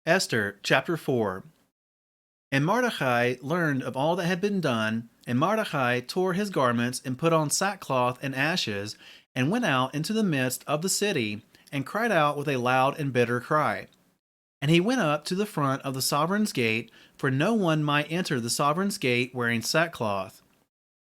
Esther chapter 4. And Mordecai learned of all that had been done, and Mordecai tore his garments and put on sackcloth and ashes, and went out into the midst of the city, and cried out with a loud and bitter cry. And he went up to the front of the sovereign's gate, for no one might enter the sovereign's gate wearing sackcloth.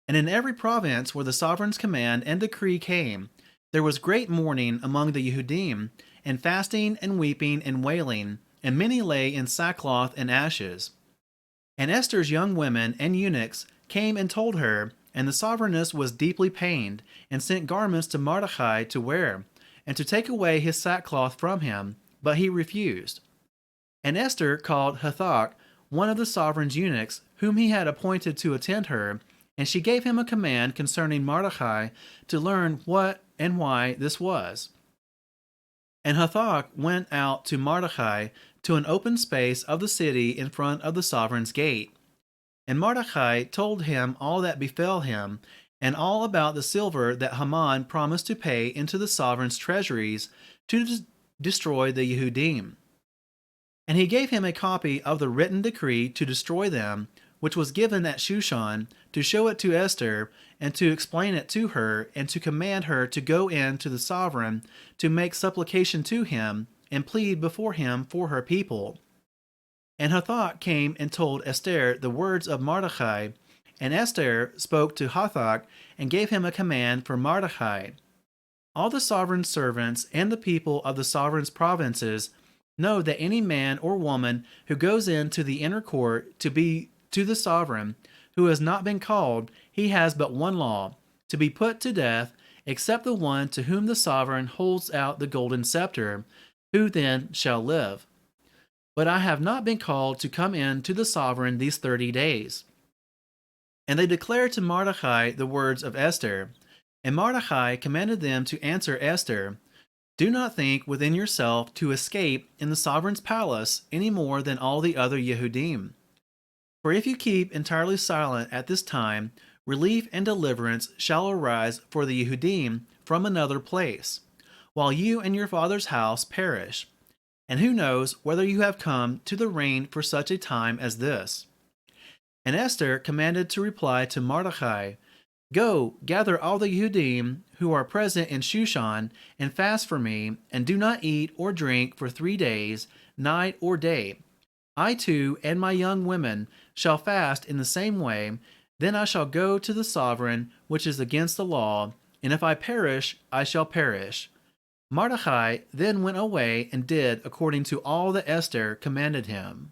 And in every province where the sovereign's command and decree came, there was great mourning among the Yehudim, and fasting and weeping and wailing, and many lay in sackcloth and ashes. And Esther's young women and eunuchs came and told her, and the sovereigness was deeply pained, and sent garments to Mordecai to wear, and to take away his sackcloth from him, but he refused. And Esther called Hathach, one of the sovereign's eunuchs, whom he had appointed to attend her, and she gave him a command concerning Mordecai to learn what and why this was. And Hathach went out to Mordecai to an open space of the city in front of the sovereign's gate. And Mordecai told him all that befell him, and all about the silver that Haman promised to pay into the sovereign's treasuries to destroy the Yehudim. And he gave him a copy of the written decree to destroy them, which was given at Shushan, to show it to Esther, and to explain it to her, and to command her to go in to the sovereign, to make supplication to him, and plead before him for her people. And Hathach came and told Esther the words of Mordecai, and Esther spoke to Hathach, and gave him a command for Mordecai. All the sovereign's servants and the people of the sovereign's provinces know that any man or woman who goes into the inner court to be to the sovereign, who has not been called, he has but one law, to be put to death, except the one to whom the sovereign holds out the golden scepter, who then shall live. But I have not been called to come in to the sovereign these 30 days. And they declared to Mordecai the words of Esther. And Mordecai commanded them to answer Esther, "Do not think within yourself to escape in the sovereign's palace any more than all the other Yehudim. For if you keep entirely silent at this time, relief and deliverance shall arise for the Yehudim from another place, while you and your father's house perish. And who knows whether you have come to the reign for such a time as this?" And Esther commanded to reply to Mordecai, "Go, gather all the Yehudim who are present in Shushan, and fast for me, and do not eat or drink for 3 days, night or day. I too and my young women shall fast in the same way. Then I shall go to the sovereign, which is against the law, and if I perish, I shall perish." Mordecai then went away and did according to all that Esther commanded him.